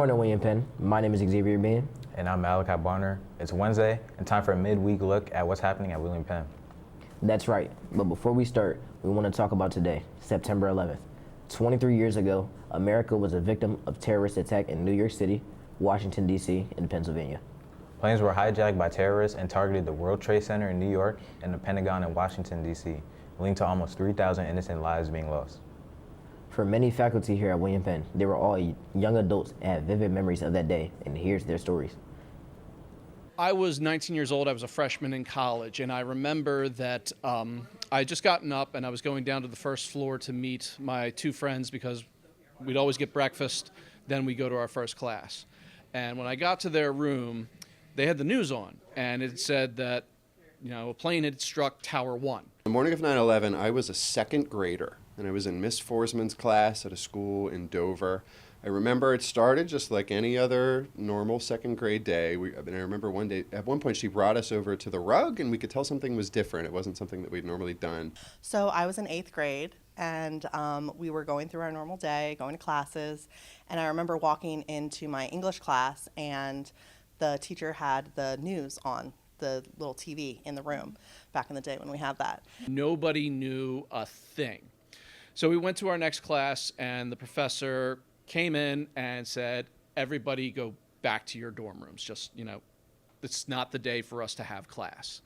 morning, William Penn. My name is Xavier Bain. And I'm Malachi Barner. It's Wednesday and time for a midweek look at what's happening at William Penn. That's right. But before we start, we want to talk about today, September 11th. 23 years ago, America was a victim of terrorist attack in New York City, Washington, D.C., and Pennsylvania. Planes were hijacked by terrorists and targeted the World Trade Center in New York and the Pentagon in Washington, D.C., leading to almost 3,000 innocent lives being lost. For many faculty here at William Penn, they were all young adults and had vivid memories of that day, and here's their stories. I was 19 years old. I was a freshman in college, and I remember that I had just gotten up and I was going down to the first floor to meet my two friends because we'd always get breakfast, then we go to our first class. And when I got to their room, they had the news on, and it said that, a plane had struck Tower 1. The morning of 9/11, I was a second grader, and I was in Miss Forsman's class at a school in Dover. I remember it started just like any other normal second grade day. I remember one day, at one point she brought us over to the rug and we could tell something was different. It wasn't something that we'd normally done. So I was in 8th grade and we were going through our normal day, going to classes. And I remember walking into my English class and the teacher had the news on the little TV in the room back in the day when we had that. Nobody knew a thing. So we went to our next class and the professor came in and said, everybody go back to your dorm rooms. Just, it's not the day for us to have class.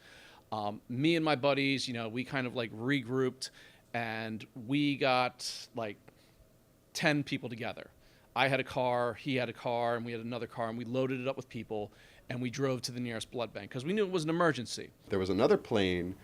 Me and my buddies, we kind of like regrouped and we got like 10 people together. I had a car, he had a car, and we had another car, and we loaded it up with people and we drove to the nearest blood bank because we knew it was an emergency. There was another plane,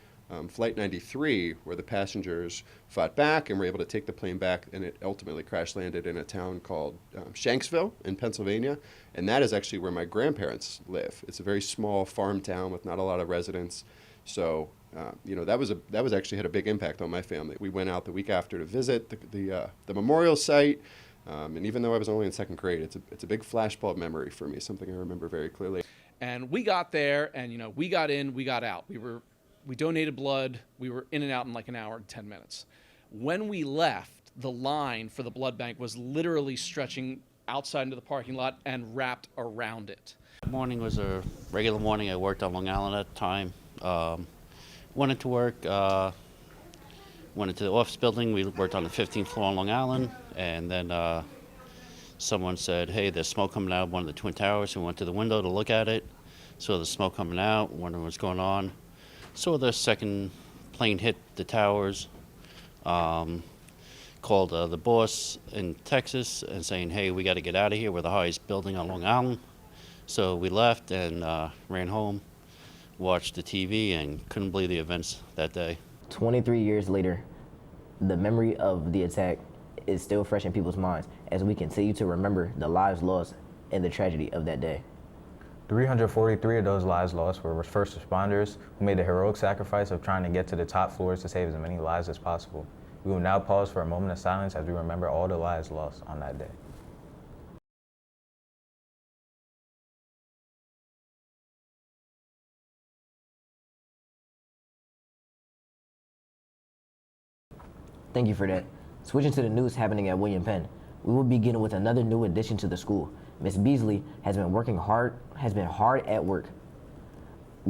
Flight 93, where the passengers fought back and were able to take the plane back, and it ultimately crash landed in a town called Shanksville in Pennsylvania, and that is actually where my grandparents live. It's a very small farm town with not a lot of residents, so that was actually had a big impact on my family. We went out the week after to visit the memorial site, and even though I was only in second grade, it's a big flashbulb memory for me, something I remember very clearly. And we got there, and we got in, we got out. We donated blood. We were in and out in like an hour and 10 minutes. When we left, the line for the blood bank was literally stretching outside into the parking lot and wrapped around it. The morning was a regular morning. I worked on Long Island at the time. Went into work, went into the office building. We worked on the 15th floor on Long Island. And then someone said, hey, there's smoke coming out of one of the Twin Towers. We went to the window to look at it. Saw the smoke coming out, wondering what's going on. Saw the second plane hit the towers, called the boss in Texas and saying, hey, we got to get out of here. We're the highest building on Long Island. So we left and ran home, watched the TV, and couldn't believe the events that day. 23 years later, the memory of the attack is still fresh in people's minds as we continue to remember the lives lost and the tragedy of that day. 343 of those lives lost were first responders who made the heroic sacrifice of trying to get to the top floors to save as many lives as possible. We will now pause for a moment of silence as we remember all the lives lost on that day. Thank you for that. Switching to the news happening at William Penn, we will begin with another new addition to the school. Ms. Beasley has been hard at work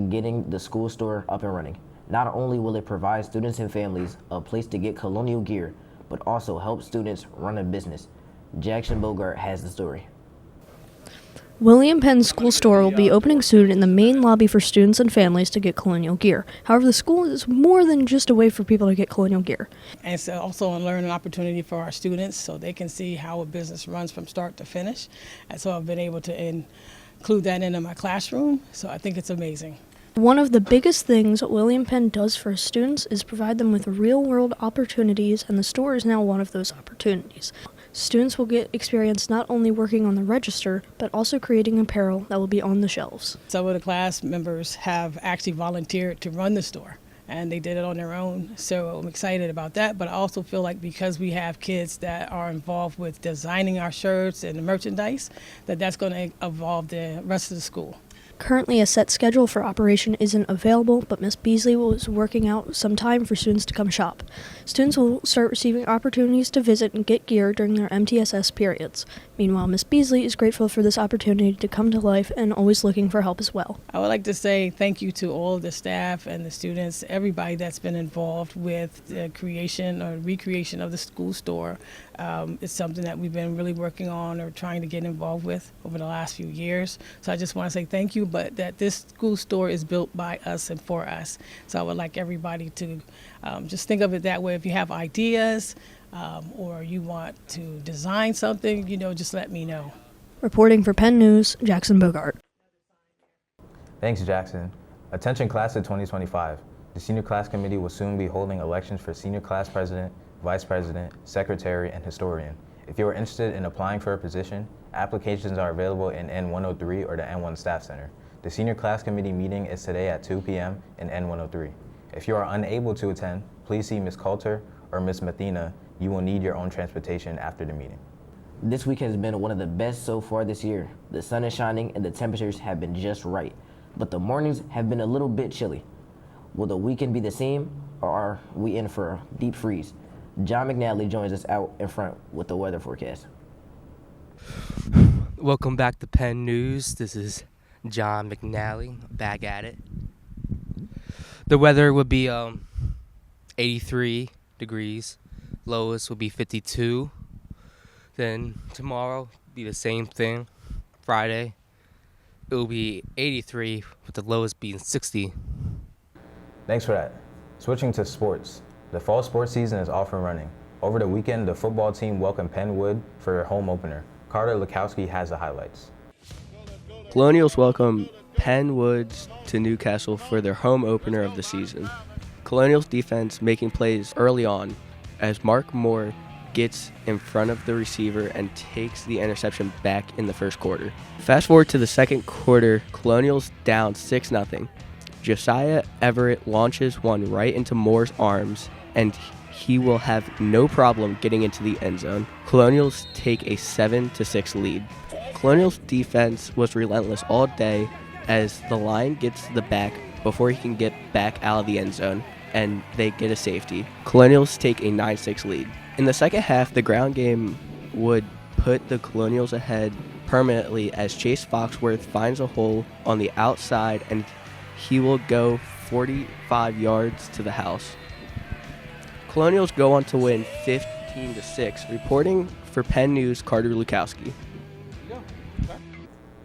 getting the school store up and running. Not only will it provide students and families a place to get colonial gear, but also help students run a business. Jackson Bogart has the story. William Penn's school store will be opening soon in the main lobby for students and families to get colonial gear. However, the school is more than just a way for people to get colonial gear. And it's also a learning opportunity for our students so they can see how a business runs from start to finish. And so I've been able to include that into my classroom, so I think it's amazing. One of the biggest things William Penn does for students is provide them with real-world opportunities, and the store is now one of those opportunities. Students will get experience not only working on the register, but also creating apparel that will be on the shelves. Some of the class members have actually volunteered to run the store, and they did it on their own, so I'm excited about that. But I also feel like because we have kids that are involved with designing our shirts and the merchandise, that's going to evolve the rest of the school. Currently, a set schedule for operation isn't available, but Ms. Beasley was working out some time for students to come shop. Students will start receiving opportunities to visit and get gear during their MTSS periods. Meanwhile, Ms. Beasley is grateful for this opportunity to come to life and always looking for help as well. I would like to say thank you to all of the staff and the students, everybody that's been involved with the creation or recreation of the school store. It's something that we've been really working on or trying to get involved with over the last few years. So I just want to say thank you, but that this school store is built by us and for us. So I would like everybody to just think of it that way. If you have ideas or you want to design something, just let me know. Reporting for Penn News, Jackson Bogart. Thanks, Jackson. Attention class of 2025. The senior class committee will soon be holding elections for senior class president, vice president, secretary, and historian. If you are interested in applying for a position, applications are available in N103 or the N1 Staff Center. The senior class committee meeting is today at 2 p.m. in N103. If you are unable to attend, please see Ms. Coulter or Ms. Mathena. You will need your own transportation after the meeting. This week has been one of the best so far this year. The sun is shining and the temperatures have been just right, but the mornings have been a little bit chilly. Will the weekend be the same, or are we in for a deep freeze? John McNally joins us out in front with the weather forecast. Welcome back to Penn News. This is John McNally, back at it. The weather would be 83 degrees. Lowest will be 52. Then tomorrow be the same thing. Friday, it will be 83 with the lowest being 60. Thanks for that. Switching to sports. The fall sports season is off and running. Over the weekend, the football team welcomed Penn Wood for their home opener. Carter Lukowski has the highlights. Colonials welcome Penn Woods to Newcastle for their home opener of the season. Colonials defense making plays early on as Mark Moore gets in front of the receiver and takes the interception back in the first quarter. Fast forward to the second quarter, Colonials down 6-0. Josiah Everett launches one right into Moore's arms, and he will have no problem getting into the end zone. Colonials take a 7-6 lead. Colonials defense was relentless all day as the line gets the back before he can get back out of the end zone, and they get a safety. Colonials take a 9-6 lead. In the second half, the ground game would put the Colonials ahead permanently as Chase Foxworth finds a hole on the outside and he will go 45 yards to the house. Colonials go on to win 15-6. Reporting for Penn News, Carter Lukowski.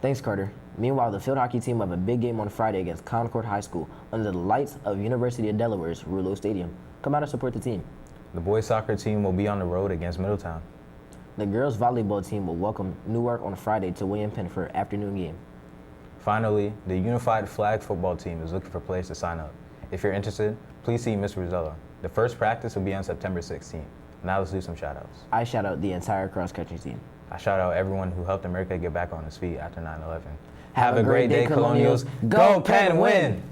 Thanks, Carter. Meanwhile, the field hockey team will have a big game on Friday against Concord High School under the lights of University of Delaware's Rouleau Stadium. Come out and support the team. The boys soccer team will be on the road against Middletown. The girls volleyball team will welcome Newark on Friday to William Penn for an afternoon game. Finally, the unified flag football team is looking for players to sign up. If you're interested, please see Ms. Rosella. The first practice will be on September 16th. Now let's do some shout-outs. I shout out the entire cross-country team. I shout out everyone who helped America get back on its feet after 9/11. Have a great day, Colonials. Go Penn, win!